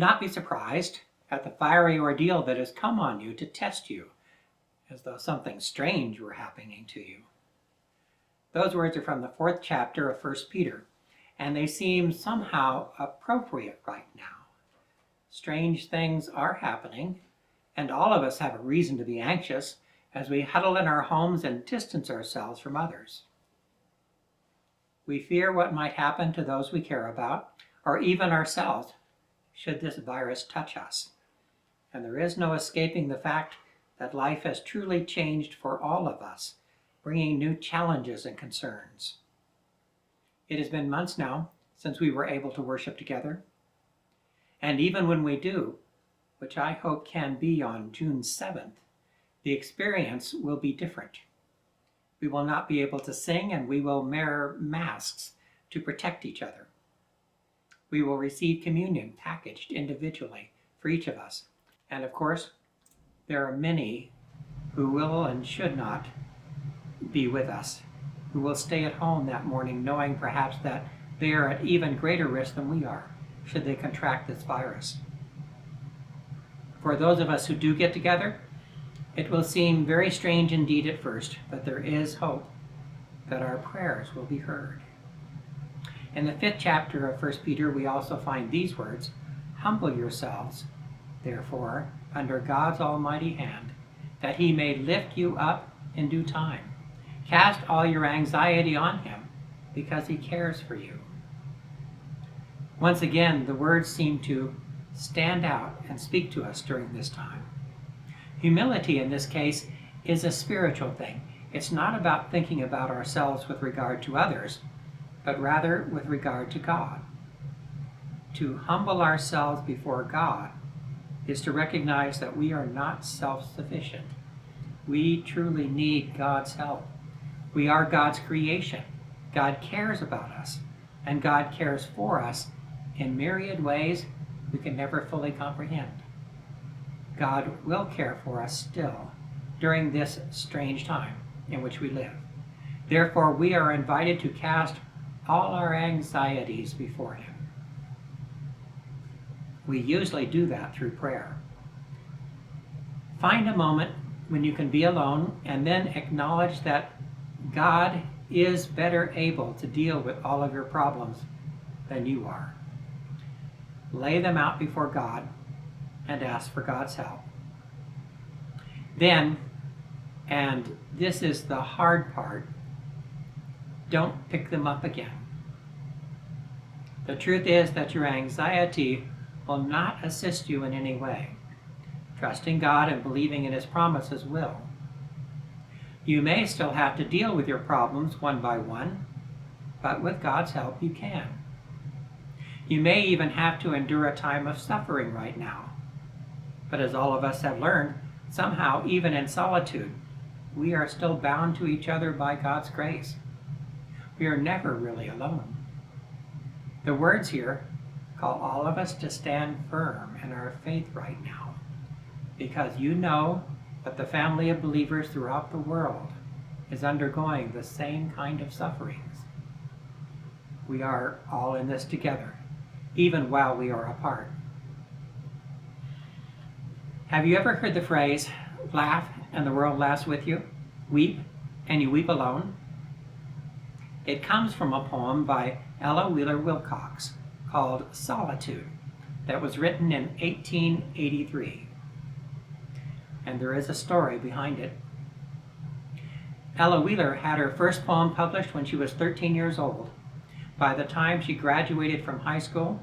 not be surprised at the fiery ordeal that has come on you to test you, as though something strange were happening to you. Those words are from the 4th chapter of 1 Peter, and they seem somehow appropriate right now. Strange things are happening, and all of us have a reason to be anxious as we huddle in our homes and distance ourselves from others. We fear what might happen to those we care about, or even ourselves, should this virus touch us. And there is no escaping the fact that life has truly changed for all of us, bringing new challenges and concerns. It has been months now since we were able to worship together. And even when we do, which I hope can be on June 7th, the experience will be different. We will not be able to sing, and we will wear masks to protect each other. We will receive communion packaged individually for each of us. And of course, there are many who will and should not be with us, who will stay at home that morning knowing perhaps that they are at even greater risk than we are should they contract this virus. For those of us who do get together, it will seem very strange indeed at first, but there is hope that our prayers will be heard. In the 5th chapter of 1 Peter, we also find these words, "Humble yourselves, therefore, under God's almighty hand, that he may lift you up in due time. Cast all your anxiety on him, because he cares for you." Once again, the words seem to stand out and speak to us during this time. Humility in this case is a spiritual thing. It's not about thinking about ourselves with regard to others, but rather with regard to God. To humble ourselves before God is to recognize that we are not self-sufficient. We truly need God's help. We are God's creation. God cares about us, and God cares for us in myriad ways we can never fully comprehend. God will care for us still during this strange time in which we live. Therefore, we are invited to cast all our anxieties before him. We usually do that through prayer. Find a moment when you can be alone and then acknowledge that God is better able to deal with all of your problems than you are. Lay them out before God and ask for God's help. Then, and this is the hard part, don't pick them up again. The truth is that your anxiety will not assist you in any way. Trusting God and believing in his promises will. You may still have to deal with your problems one by one, but with God's help you can. You may even have to endure a time of suffering right now. But as all of us have learned, somehow, even in solitude, we are still bound to each other by God's grace. We are never really alone. The words here call all of us to stand firm in our faith right now, because you know that the family of believers throughout the world is undergoing the same kind of sufferings. We are all in this together, even while we are apart. Have you ever heard the phrase, laugh and the world laughs with you? Weep and you weep alone? It comes from a poem by Ella Wheeler Wilcox called Solitude that was written in 1883. And there is a story behind it. Ella Wheeler had her first poem published when she was 13 years old. By the time she graduated from high school,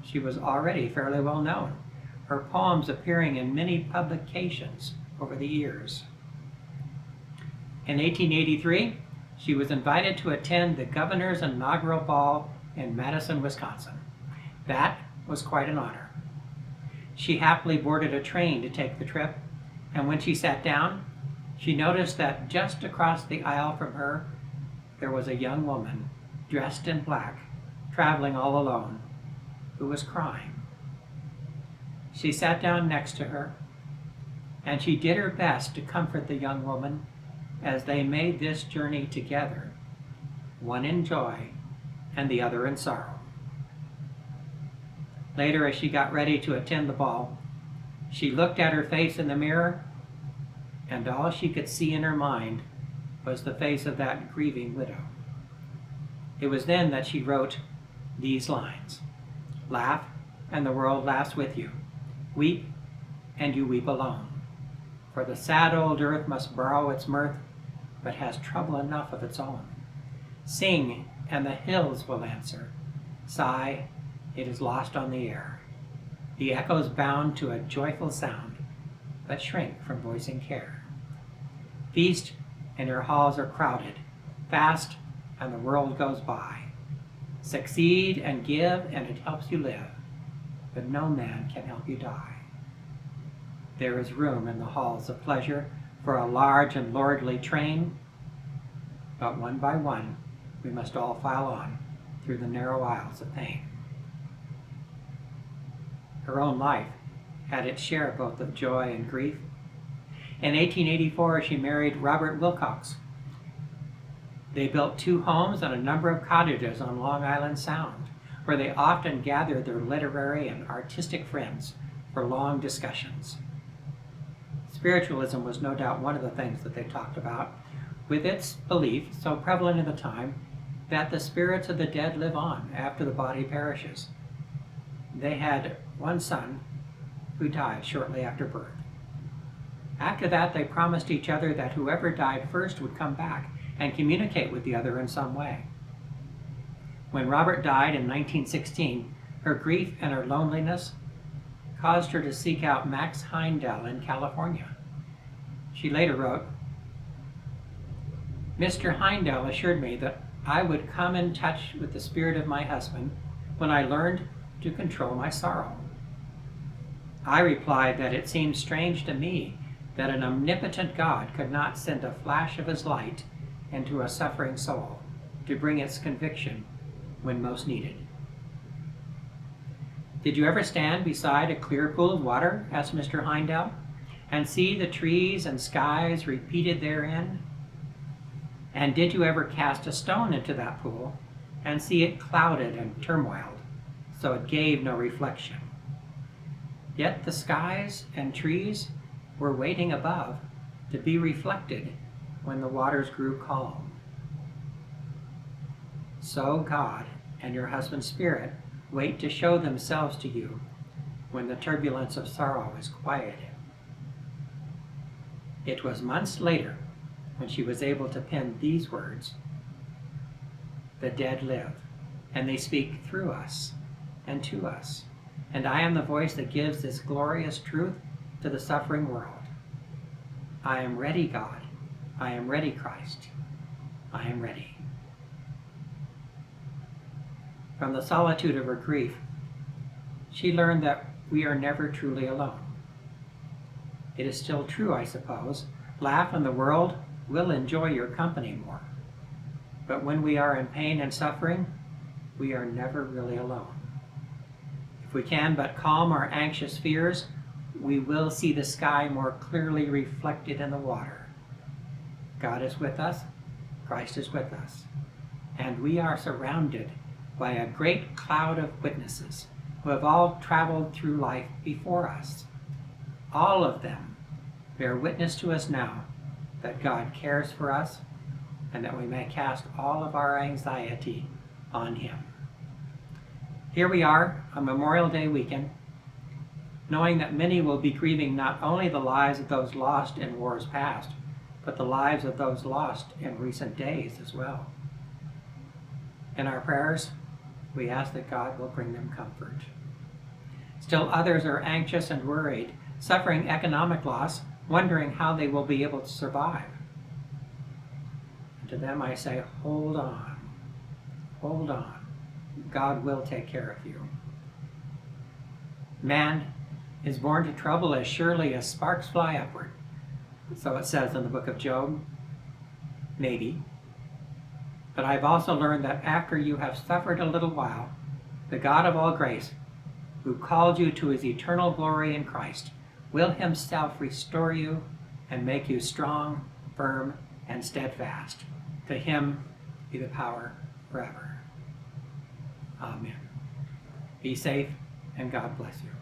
she was already fairly well known, her poems appearing in many publications over the years. In 1883, she was invited to attend the governor's inaugural ball in Madison, Wisconsin. That was quite an honor. She happily boarded a train to take the trip, and when she sat down, she noticed that just across the aisle from her, there was a young woman dressed in black, traveling all alone, who was crying. She sat down next to her, and she did her best to comfort the young woman as they made this journey together, one in joy and the other in sorrow. Later, as she got ready to attend the ball, she looked at her face in the mirror, and all she could see in her mind was the face of that grieving widow. It was then that she wrote these lines: "Laugh, and the world laughs with you. Weep, and you weep alone. For the sad old earth must borrow its mirth, but has trouble enough of its own. Sing, and the hills will answer. Sigh, it is lost on the air. The echoes bound to a joyful sound, but shrink from voicing care. Feast, and your halls are crowded. Fast, and the world goes by. Succeed and give, and it helps you live, but no man can help you die. There is room in the halls of pleasure for a large and lordly train, but one by one we must all file on through the narrow aisles of pain." Her own life had its share both of joy and grief. In 1884, she married Robert Wilcox. They built 2 homes and a number of cottages on Long Island Sound, where they often gathered their literary and artistic friends for long discussions. Spiritualism was no doubt one of the things that they talked about, with its belief, so prevalent in the time, that the spirits of the dead live on after the body perishes. They had one son who died shortly after birth. After that, they promised each other that whoever died first would come back and communicate with the other in some way. When Robert died in 1916, her grief and her loneliness caused her to seek out Max Heindel in California. She later wrote, "Mr. Heindel assured me that I would come in touch with the spirit of my husband when I learned to control my sorrow. I replied that it seemed strange to me that an omnipotent God could not send a flash of his light into a suffering soul to bring its conviction when most needed." "Did you ever stand beside a clear pool of water," asked Mr. Heindel, "and see the trees and skies repeated therein? And did you ever cast a stone into that pool and see it clouded and turmoiled, so it gave no reflection? Yet the skies and trees were waiting above to be reflected when the waters grew calm. So God and your husband's spirit wait to show themselves to you when the turbulence of sorrow is quieted." It was months later when she was able to pen these words: "The dead live, and they speak through us and to us, and I am the voice that gives this glorious truth to the suffering world. I am ready, God. I am ready, Christ. I am ready." From the solitude of her grief, she learned that we are never truly alone. It is still true, I suppose. Laugh, and the world will enjoy your company more. But when we are in pain and suffering, we are never really alone. If we can but calm our anxious fears, we will see the sky more clearly reflected in the water. God is with us, Christ is with us, and we are surrounded by a great cloud of witnesses who have all traveled through life before us. All of them bear witness to us now that God cares for us and that we may cast all of our anxiety on him. Here we are on Memorial Day weekend, knowing that many will be grieving not only the lives of those lost in wars past, but the lives of those lost in recent days as well. In our prayers, we ask that God will bring them comfort. Still others are anxious and worried, suffering economic loss, wondering how they will be able to survive. And to them I say, hold on, hold on. God will take care of you. Man is born to trouble as surely as sparks fly upward. So it says in the book of Job. Maybe. But I've also learned that after you have suffered a little while, the God of all grace, who called you to his eternal glory in Christ, will himself restore you and make you strong, firm, and steadfast. To him be the power forever. Amen. Be safe and God bless you.